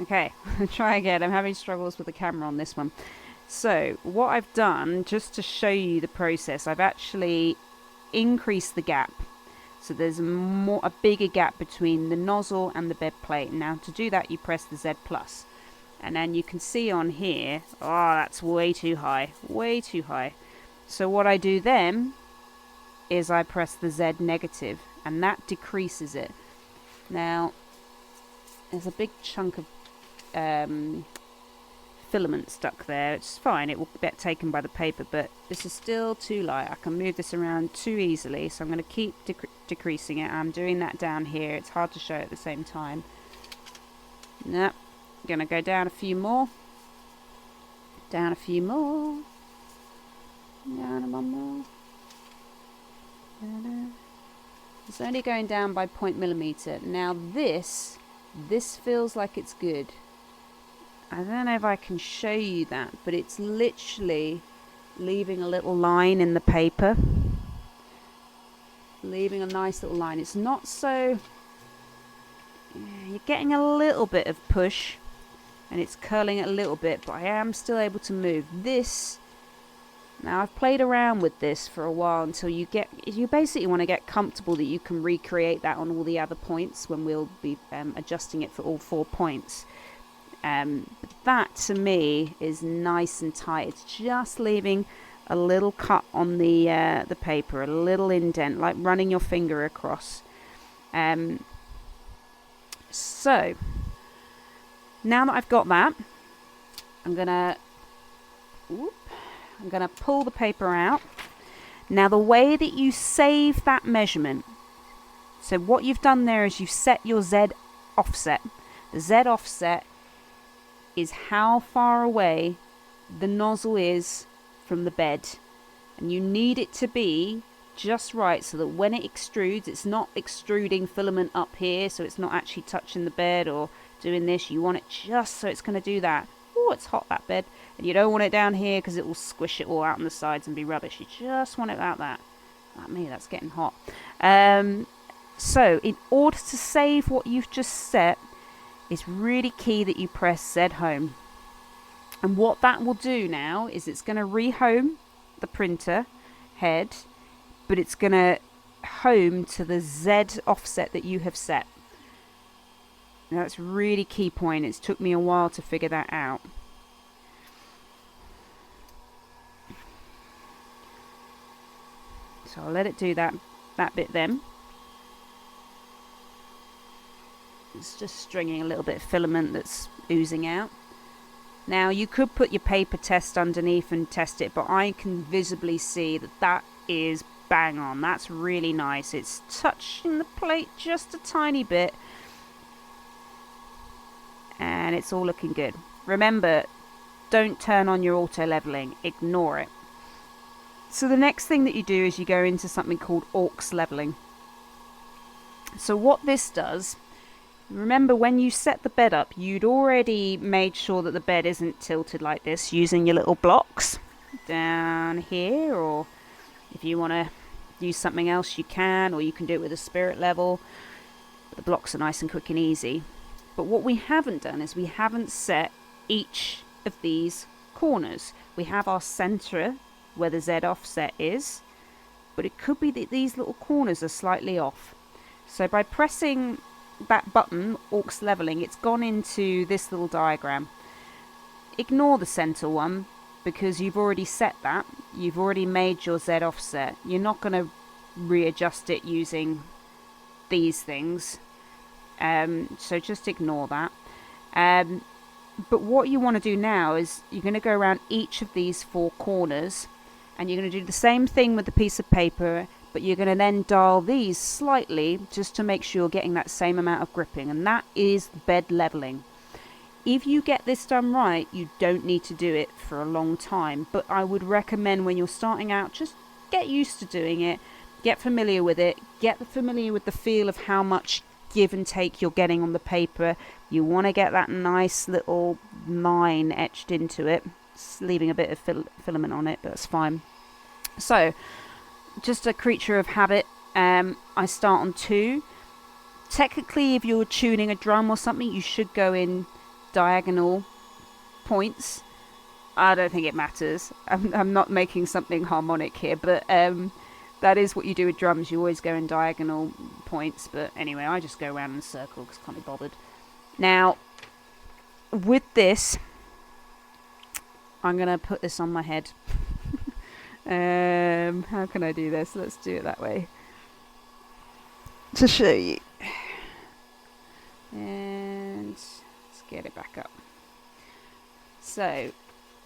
Okay, try again. I'm having struggles with the camera on this one. So what I've done, just to show you the process, I've actually increased the gap. So there's a bigger gap between the nozzle and the bed plate. Now to do that, you press the Z plus. And then you can see on here, oh, that's way too high, way too high. So what I do then is I press the Z negative, and that decreases it. Now, there's a big chunk of filament stuck there. It's fine, it will get taken by the paper, but this is still too light. I can move this around too easily, so I'm going to keep decreasing it. I'm doing that down here. It's hard to show at the same time. Nope. Going to go down a few more. Down a few more. Down one more. It's only going down by 0.1 Now this feels like it's good. I don't know if I can show you that, but it's literally leaving a little line in the paper. Leaving a nice little line. It's not so... You're getting a little bit of push, and it's curling it a little bit, but I am still able to move this. Now I've played around with this for a while until you basically want to get comfortable that you can recreate that on all the other points when we'll be adjusting it for all 4 points. But that to me is nice and tight. It's just leaving a little cut on the paper, a little indent, like running your finger across. So now that I've got that, I'm gonna pull the paper out. Now the way that you save that measurement, so what you've done there is you've set your Z offset. The Z offset is how far away the nozzle is from the bed, and you need it to be just right so that when it extrudes, it's not extruding filament up here, so it's not actually touching the bed or doing this. You want it just so it's going to do that. Oh, it's hot, that bed. And you don't want it down here because it will squish it all out on the sides and be rubbish. You just want it like that. Like me, that's getting hot. So in order to save what you've just set, it's really key that you press Z home. And what that will do now is it's going to rehome the printer head, but it's going to home to the Z offset that you have set. Now that's a really key point. It's took me a while to figure that out. So I'll let it do that bit then. It's just stringing a little bit of filament that's oozing out. Now you could put your paper test underneath and test it, but I can visibly see that is bang on. That's really nice. It's touching the plate just a tiny bit, and it's all looking good. Remember, don't turn on your auto leveling. Ignore it. So the next thing that you do is you go into something called aux leveling. So what this does, remember when you set the bed up, you'd already made sure that the bed isn't tilted like this using your little blocks down here, or if you want to use something else you can, or you can do it with a spirit level. But the blocks are nice and quick and easy. But what we haven't done is we haven't set each of these corners. We have our center where the Z offset is, but it could be that these little corners are slightly off. So by pressing that button, aux leveling, it's gone into this little diagram. Ignore the center one because you've already set that. You've already made your Z offset. You're not going to readjust it using these things. So just ignore that. But what you want to do now is you're going to go around each of these 4 corners, and you're going to do the same thing with the piece of paper, but you're going to then dial these slightly just to make sure you're getting that same amount of gripping, and that is bed leveling. If you get this done right, you don't need to do it for a long time, but I would recommend when you're starting out, just get used to doing it, get familiar with it, get familiar with the feel of how much give and take you're getting on the paper. You want to get that nice little line etched into it. It's leaving a bit of filament on it, but that's fine. So just a creature of habit, I start on 2. Technically, if you're tuning a drum or something, you should go in diagonal points. I don't think it matters. I'm not making something harmonic here, but that is what you do with drums. You always go in diagonal points. But anyway, I just go around in a circle because I can't be bothered. Now, with this, I'm going to put this on my head. How can I do this? Let's do it that way. To show you. And let's get it back up. So,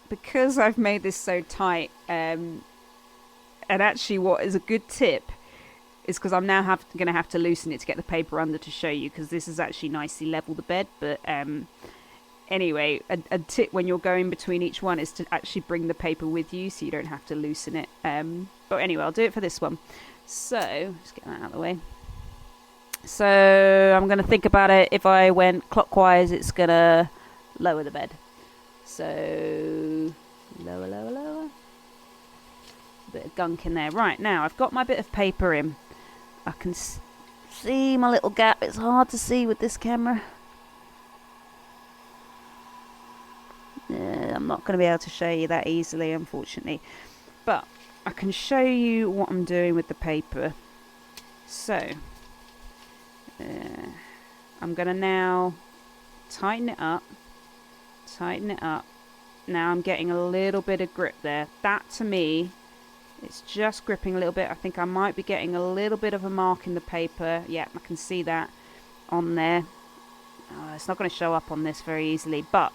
because I've made this so tight, and actually what is a good tip is because I'm now going to have to loosen it to get the paper under to show you, because this is actually nicely level the bed. But anyway, a tip when you're going between each one is to actually bring the paper with you so you don't have to loosen it. But anyway, I'll do it for this one. So, just get that out of the way. So, I'm going to think about it. If I went clockwise, it's going to lower the bed. So, lower, lower, lower. A bit of gunk in there. Right, now I've got my bit of paper in. I can see my little gap. It's hard to see with this camera. I'm not going to be able to show you that easily, unfortunately. But I can show you what I'm doing with the paper. So, I'm going to now tighten it up. Tighten it up. Now I'm getting a little bit of grip there. That to me, it's just gripping a little bit. I think I might be getting a little bit of a mark in the paper. Yeah, I can see that on there. It's not going to show up on this very easily, but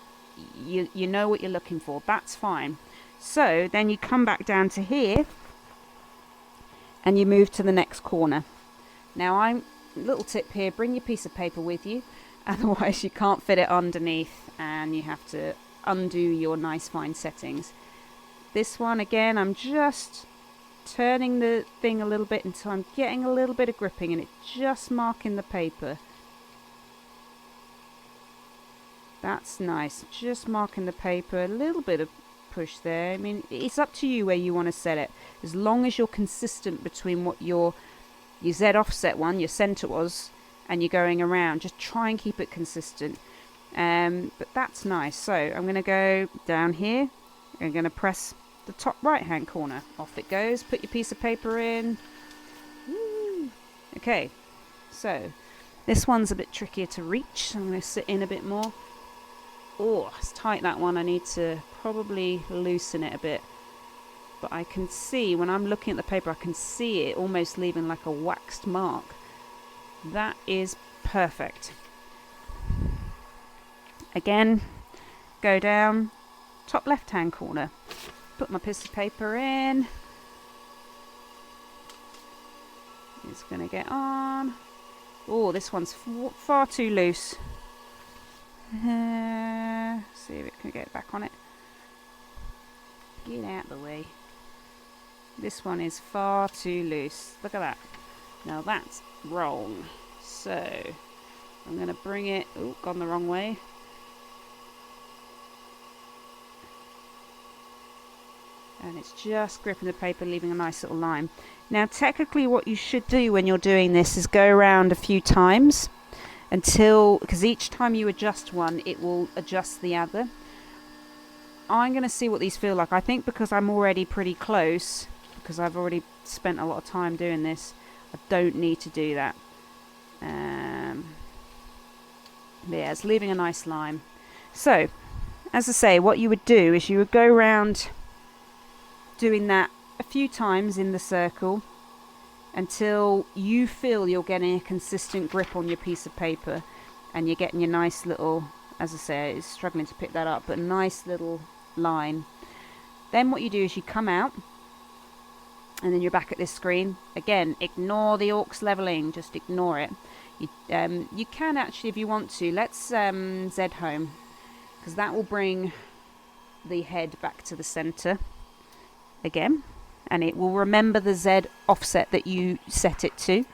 you know what you're looking for. That's fine. So then you come back down to here and you move to the next corner. Now little tip here, bring your piece of paper with you, otherwise you can't fit it underneath and you have to undo your nice fine settings. This one again, I'm just turning the thing a little bit until I'm getting a little bit of gripping and it's just marking the paper. That's nice, just marking the paper, a little bit of push there. I mean, it's up to you where you want to set it, as long as you're consistent between what your Z offset one, your center was, and you're going around. Just try and keep it consistent. But that's nice. So I'm going to go down here. I'm going to press the top right hand corner. Off it goes. Put your piece of paper in. Woo. Okay, so this one's a bit trickier to reach, so I'm going to sit in a bit more. Oh, it's tight, that one. I need to probably loosen it a bit. But I can see, when I'm looking at the paper, I can see it almost leaving like a waxed mark. That is perfect. Again, go down, top left-hand corner. Put my piece of paper in. It's going to get on. Oh, this one's far too loose. See if it can get back on it. Get out of the way. This one is far too loose. Look at that. Now that's wrong. So I'm going to bring it. Oh, gone the wrong way. And it's just gripping the paper, leaving a nice little line. Now technically what you should do when you're doing this is go around a few times until, because each time you adjust one, it will adjust the other. I'm going to see what these feel like. I think because I'm already pretty close, because I've already spent a lot of time doing this, I don't need to do that. But yeah, it's leaving a nice line. So, as I say, what you would do is you would go around doing that a few times in the circle until you feel you're getting a consistent grip on your piece of paper and you're getting your nice little, as I say, it's struggling to pick that up, but a nice little line. Then what you do is you come out and then you're back at this screen. Again, ignore the aux leveling, just ignore it. You can actually, if you want to, let's Z home, because that will bring the head back to the center again, and it will remember the Z offset that you set it to.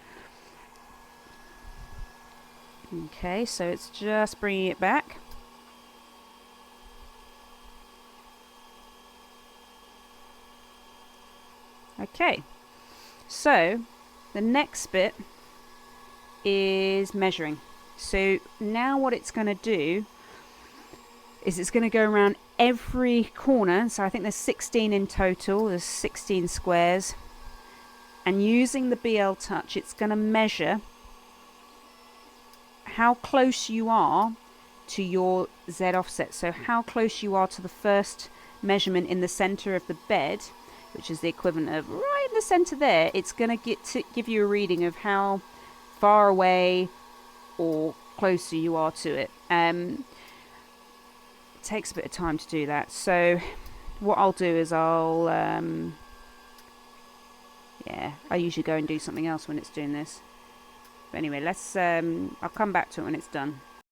Okay, so it's just bringing it back. Okay, so the next bit is measuring. So now what it's going to do is it's going to go around every corner. So I think there's 16 in total. There's 16 squares. And using the BL Touch, it's going to measure how close you are to your Z offset. So how close you are to the first measurement in the center of the bed, which is the equivalent of right in the center there. It's going to give you a reading of how far away or closer you are to it. It takes a bit of time to do that. So what I'll do is I usually go and do something else when it's doing this. But anyway, let's I'll come back to it when it's done.